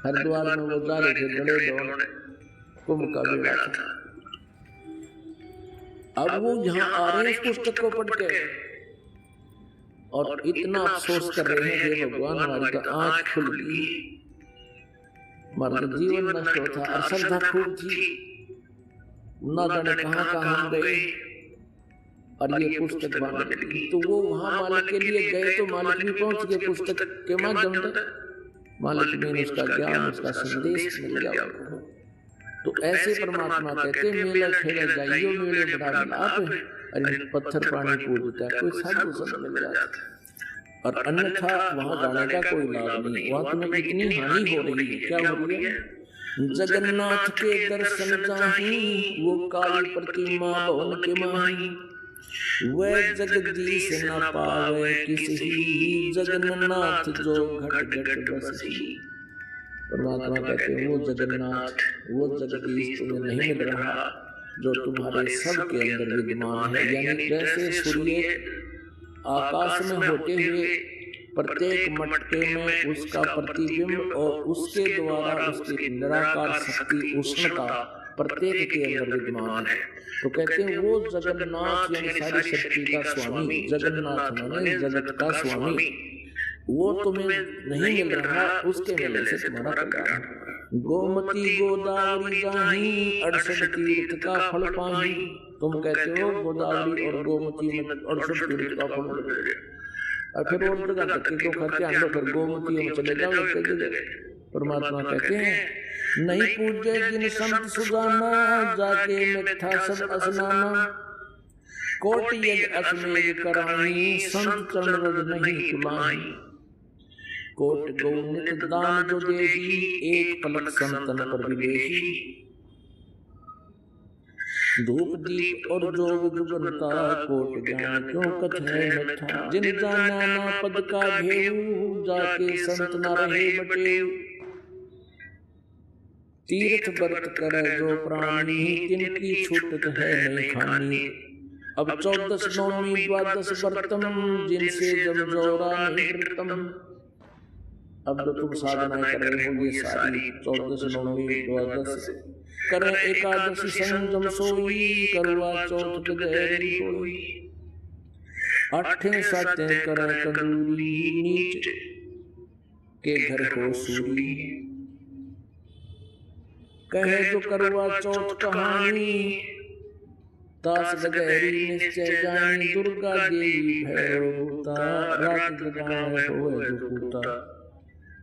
हरिद्वार में वो जा रहे थे, बड़े दौड़ कुंभ का बेड़ा था। अब वो यहाँ आ रहे हैं पुस्तक को पढ़ के और इतना अफसोस कर रहे हैं कि भगवान हमारी तो आंख खुल गई, हमारा जीवन नष्ट होता और श्रद्धा खूब थी, ना जाने कहाँ कहाँ हम गए और ये पुस्तक बांटने लगी। तो वो वहां मालिक के लिए गए तो मालिक भी पहुंच गए पुस्तक के माध्यम से, मालिक ने उसका ज्ञान उसका संदेश मिल गया उनको। तो ऐसे परमात्मा कहते मेला ठेला जाइयो मेरे बड़ा मिलाप है, अरे पत्थर पानी पूजता है कोई साधु संत मिल जाता, और अन्यथा वहां जाने का कोई लाभ नहीं। वहां तुम्हें कितनी हानि हो रही है, क्या हो रही है? जगन्नाथ के दर्शन जाहि वो काली प्रतिमा भवन के माही, वह जगदीश न पावे किसी जगन्नाथ जो घट घट बसी। परमात्मा कहते हैं वो जगन्नाथ वो जगदीश तुम्हें नहीं मिल रहा जो तुम्हारे सब के अंदर विद्यमान है। यानी जैसे सूर्य आकाश में होते हुए प्रत्येक मटके में उसका प्रतिबिंब और उसके द्वारा उसकी निराकार शक्ति उष्णता प्रत्येक के अंदर विद्यमान है। तो कहते हैं वो जगन्नाथ यानी सारी शक्ति का स्वामी, जगन्नाथ माने जगत का स्वामी, वो तुम्हें नहीं मिल रहा, उसके मिलने से तुम्हारा कल्याण। गोमती गोदावरी जाहि 68 तीर्थ का फल पाही। तुम कहते हो गोदावरी और गोमती में 68 तीर्थ का फल मिलेगा, और फिर और जगह तक के खर्चे आंदो फिर गोमती में चले जाओ उसके जगह। परमात्मा कहते हैं नहीं पूजे जिन संत सुजाना जाके मिथ्या सब असनाना, कोटि यज्ञ अश्वमेध कराई संत चरण रज नहीं तुलाई। कोट गौ नित दान जो देही एक पलक संतन पर विदेही, धूप दीप और जोग जुगनता कोट ज्ञान क्यों कथ है मिठा। जिन जाना ना पद का घेऊ जाके संत ना रहे बटेऊ, तीर्थ व्रत करे जो प्राणी जिनकी छूटत है नहीं खानी। अब 14 नौमी 12 व्रतम जिनसे जम जोरा नहीं व्रतम। अब जो तुम साधनाएं कर रहे हो ये सारी 14 नौमी 12 करें एकादशी संयम सोई, करवा चौथ गहरी होई, 8 सातें करें तंदूरी नीच के घर हो सूरी। कहे जो करवा चौथ कहानी दास गहरी निश्चय जानी। दुर्गा देवी भैरवता रात जगाए होए जो पूता,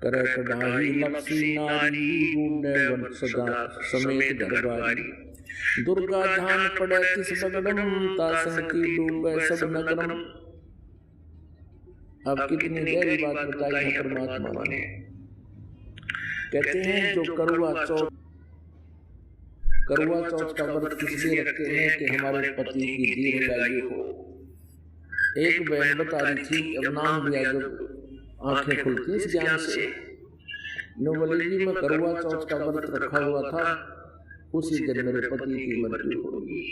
करे कढ़ाई लक्ष्मी नारी बूढ़े वन सदा समेत दरबारी। दुर्गा ध्यान पड़े तिस बगड़म तासन की डूबे सब नगरम। अब कितनी गहरी बात बताई है परमात्मा ने। कहते हैं जो करवा चौथ का व्रत इसलिए रखते हैं कि हमारे पति की दीर्घायु हो। एक बहन बता रही थी, अब नाम लिया जो आंखें खुलती इस ज्ञान से, नवली जी में करवा चौथ का व्रत रखा हुआ था, उसी दिन मेरे पति की मृत्यु हो गई।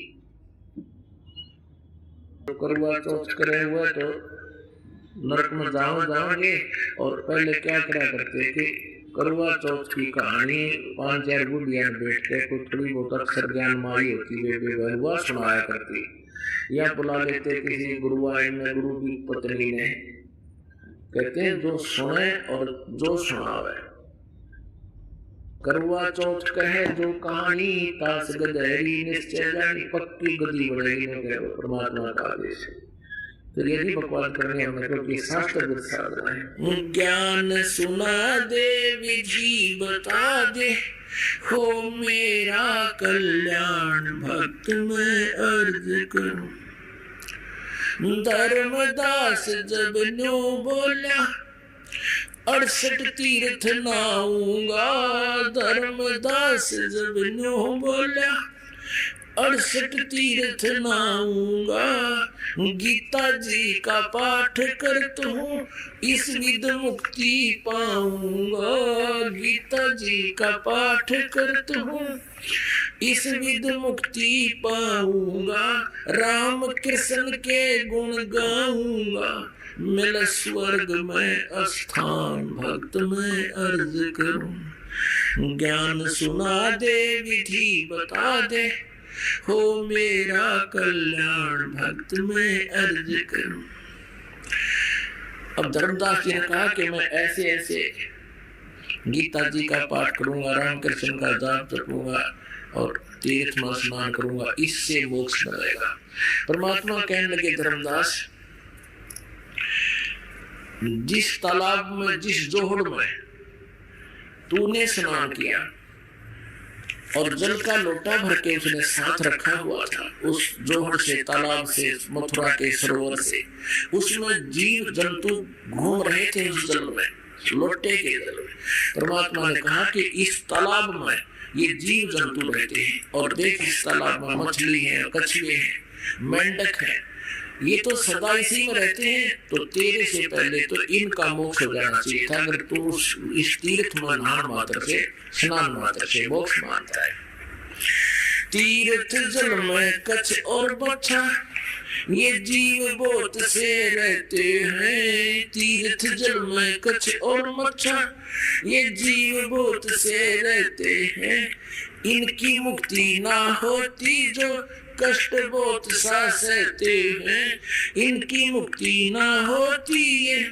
तो करवा चौथ करे हुए तो नरक में जाओगे, और पहले क्या करा करते कि करवा चौथ की कहानी 5-4 बुढ़िया बैठ के कोई थोड़ी बहुत अक्षर ज्ञान मारी होती वे हुआ सुनाया करती, या बुला लेते किसी गुरुवार में गुरु की पत्नी ने। कहते हैं जो सुने और जो सुनावे। करवा चौथ कहे जो कहानी तास गहरी निश्चय जानी, पक्की गदी बढ़ेगी ने परमात्मा का आदेश। तो ये भी बकवास करने हमने क्योंकि शास्त्र विचार है। ज्ञान सुना दे विधि बता दे हो मेरा कल्याण भक्त में अर्ज करूं। धर्मदास जब न्यू बोला 68 तीर्थ नाऊंगा। धर्मदास जब न्यू बोला 68 तीर्थ नाऊंगा। गीता जी का पाठ करता हूँ इस विद मुक्ति पाऊंगा। गीता जी का पाठ करता हूँ इस विद मुक्ति पाऊंगा। राम कृष्ण के गुण गाऊंगा मिल स्वर्ग में स्थान भक्त में अर्ज करूं। ज्ञान सुना दे विधि बता दे, हो मेरा कल्याण भक्त में अर्ज करूं। अब धर्मदास जी ने कहा कि मैं ऐसे ऐसे गीता जी का पाठ करूंगा, रामकृष्ण का जाप जपूंगा और तीर्थ में स्नान करूंगा, इससे मोक्ष मिलेगा। परमात्मा कहने लगे धर्मदास, जिस तालाब में, जिस जोहड़ में तूने स्नान किया और जल का लोटा भर के उसने साथ रखा हुआ था, उस जोहड़ से, तालाब से, मथुरा के सरोवर से, उसमें जीव जंतु घूम रहे थे उस जल में, लोटे के जल में। परमात्मा ने कहा कि इस तालाब में ये जीव जंतु रहते हैं, और देख इस तालाब में मछली है, कछुए हैं, मेंढक है, ये तो सदा इसी में रहते हैं, तो तेरे से पहले तो इनका मोक्ष हो जाना चाहिए था। अगर तू इस तीर्थ में नहान मात्र से, स्नान मात्र से मोक्ष मानता है। तीर्थ जल में कछ और बच्चा, ये जीव बोत से रहते हैं। तीर्थ जल में कछ और मच्छा, ये जीव बोत से रहते हैं। इनकी मुक्ति ना होती जो कष्ट बहुत सा सहते हैं। इनकी मुक्ति ना होती ये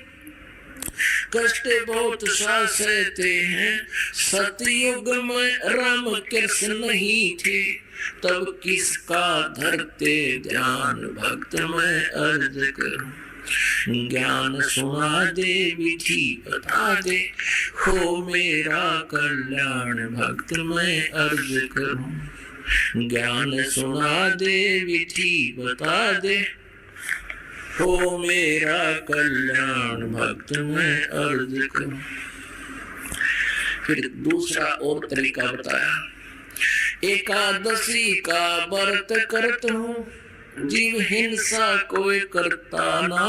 कष्ट बहुत सा सहते हैं। सतयुग में राम कृष्ण नहीं थे, तब किसका धरते ध्यान भक्त में अर्ज करूं। ज्ञान सुना दे विधि बता दे, हो मेरा कल्याण भक्त में अर्ज करूं। ज्ञान सुना दे विधि बता दे, हो मेरा कल्याण भक्त में अर्ज करूं। फिर दूसरा और तरीका बताया, एकादशी का व्रत करत हूँ, जीव हिंसा कोई करता ना।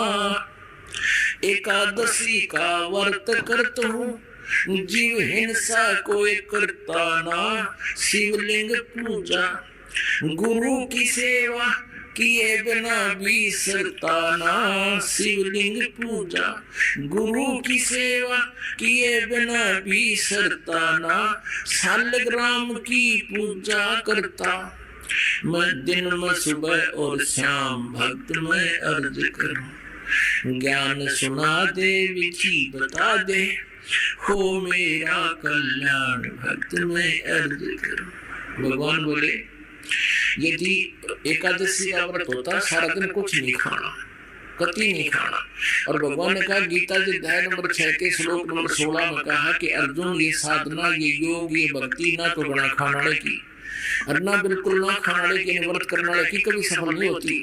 एकादशी का व्रत करत हूँ, जीव हिंसा कोई करता ना। शिवलिंग पूजा गुरु की सेवा किए बिना भी सरता ना। शिवलिंग पूजा गुरु की सेवा किए बिना भी सरता ना। शालग्राम की पूजा करता मैं दिन में सुबह और शाम, भक्त में अर्ज करूं। ज्ञान सुना दे विधि बता दे, हो मेरा कल्याण भक्त में अर्ज करूं। भगवान बोले, यदि एकादशी का व्रत होता सारा दिन कुछ नहीं खाना, कति नहीं खाना। और भगवान ने कहा गीता जी अध्याय नंबर 6 के श्लोक नंबर 16 में कहा कि अर्जुन ये साधना, ये योग, ये भक्ति ना तो बना खाने की, और ना बिल्कुल ना खाने की, व्रत करने की कभी सफल नहीं होती।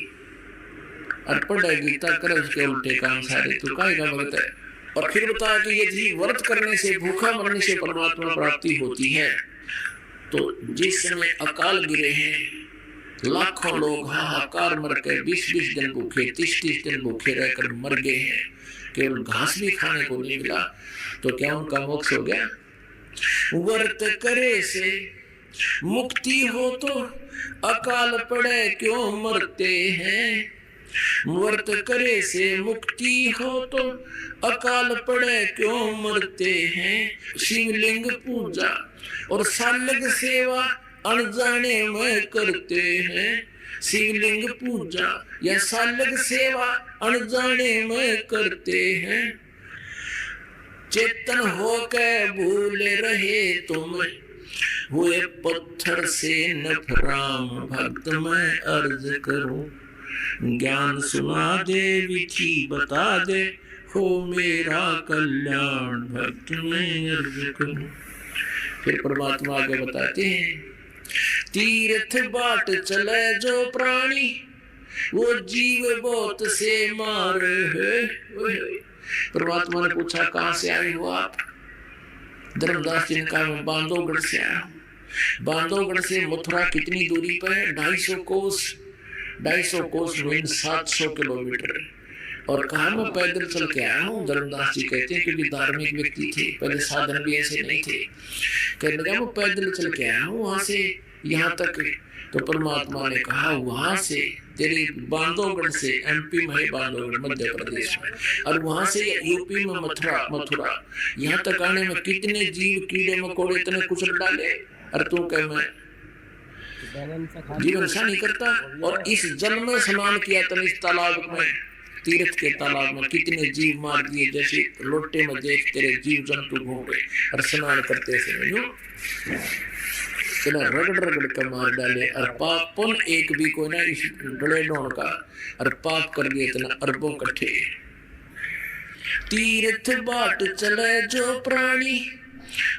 अर्पण है गीता करे उसके उल्टे काम सारे, तो काय का भगत है। और फिर बताया कि यदि व्रत करने से, भूखा मरने से परमात्मा प्राप्ति होती है, तो जिस समय अकाल गिरे हैं, लाखों लोग हाहाकार मर के 20-20 दिन भूखे, 30-30 दिन भूखे रहकर मर गए हैं, केवल घास भी खाने को नहीं मिला, तो क्या उनका मोक्ष हो गया? व्रत करे से मुक्ति हो तो अकाल पड़े क्यों मरते हैं। व्रत करे से मुक्ति हो तो अकाल पड़े क्यों मरते हैं। शिवलिंग पूजा और शालग सेवा अनजाने में करते हैं। शिवलिंग पूजा या शालग सेवा अनजाने में करते हैं। चेतन होके भूल रहे तुम, हुए पत्थर से नफराम, भक्त में अर्ज करूं। ज्ञान सुना दे विधि बता दे, हो मेरा कल्याण भक्त में अर्ज करूं। फिर परमात्मा आगे बताते हैं, तीर्थ बाट चले जो प्राणी, वो जीव बहुत से मार है। परमात्मा ने पूछा कहां से आए हो आप? धर्मदास जी ने कहा मैं बांधवगढ़ से आया हूँ। बांधवगढ़ से मथुरा कितनी दूरी पर है? 250 कोस, 250 कोस मीन 700 किलोमीटर। और कहा मैं पैदल चल के आया हूँ। धर्मदास जी कहते हैं क्योंकि धार्मिक व्यक्ति थे, पहले साधन भी ऐसे नहीं थे। कहने लगा मैं पैदल चल के आया हूँ वहां से यहाँ तक, तो परमात्मा ने कहा वहां से तेरी बांधवगढ़ से, एमपी में है बांधवगढ़ मध्य प्रदेश में, और वहां से यूपी में मथुरा यहाँ तक आने में कितने जीव कीड़े मकोड़े इतने कुचल डाले, और तू कह मैं जीवन सा नहीं करता। और इस जल में स्नान किया तने, इस तालाब में, तीर्थ के तालाब में कितने जीव मार दिए, जैसे लोटे में देख तेरे जीव जंतु घूम गए और स्नान करते समय रगड़ रगड़ कर मार डाले, और पाप पुन एक भी कोई ना इस डले डोन का, और पाप कर दिए इतना अरबों कट्ठे। तीर्थ बाट चले जो प्राणी,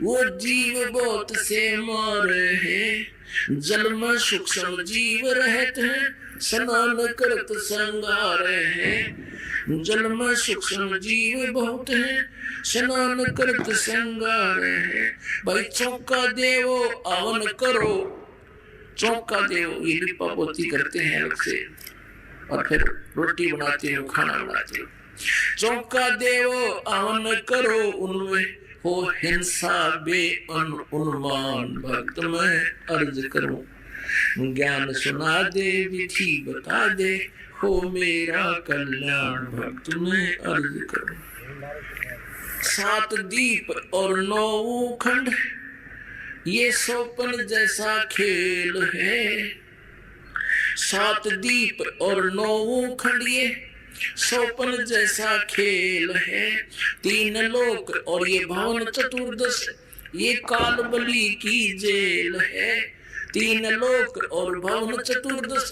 वो जीव बहुत से मारे हैं, जल में सूक्ष्म जीव रहते हैं, स्नान करत संगारे हैं। जल में सूक्ष्म जीव बहुत हैं, स्नान करत संगारे हैं। भाई चौका देवो आवन करो, चौका देवो ये लिपा पोती करते हैं अलग से, और फिर रोटी बनाते हो, खाना बनाते हो। चौका देवो आवन करो, उनमें हो हिंसा बे उन्मान, भक्त मैं अर्ज करूं, ज्ञान सुना दे विधि बता दे, हो मेरा कल्याण, भक्त मैं अर्ज करूं। 7 दीप और 9 खंड, ये सोपन जैसा खेल है। 7 दीप और 9 खंड, ये सोपन जैसा खेल है। 3 लोक और ये भवन चतुर्दश, ये काल बलि की जेल है। 3 लोक और भवन चतुर्दश,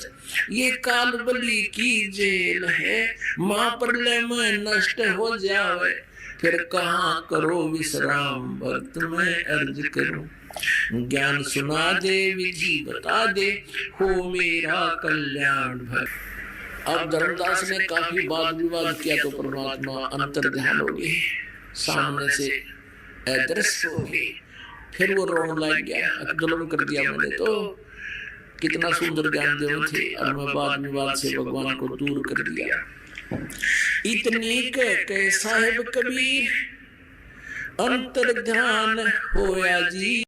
ये काल बलि की जेल है। महाप्रलय में नष्ट हो जावे, फिर कहाँ करो विश्राम, भक्त मैं अर्ज करूं, ज्ञान सुना दे विधि बता दे, हो मेरा कल्याण भक्त। अब धर्मदास ने काफी वाद विवाद किया तो परमात्मा अंतर ध्यान हो गए, सामने से अदृश्य हो गए। फिर वो रोने लग गया, जुल्म कर दिया मैंने तो, कितना सुंदर ज्ञान देव थे, और मैं वाद विवाद से भगवान को दूर कर दिया। इतनी कह साहिब कबीर अंतर ध्यान होया जी।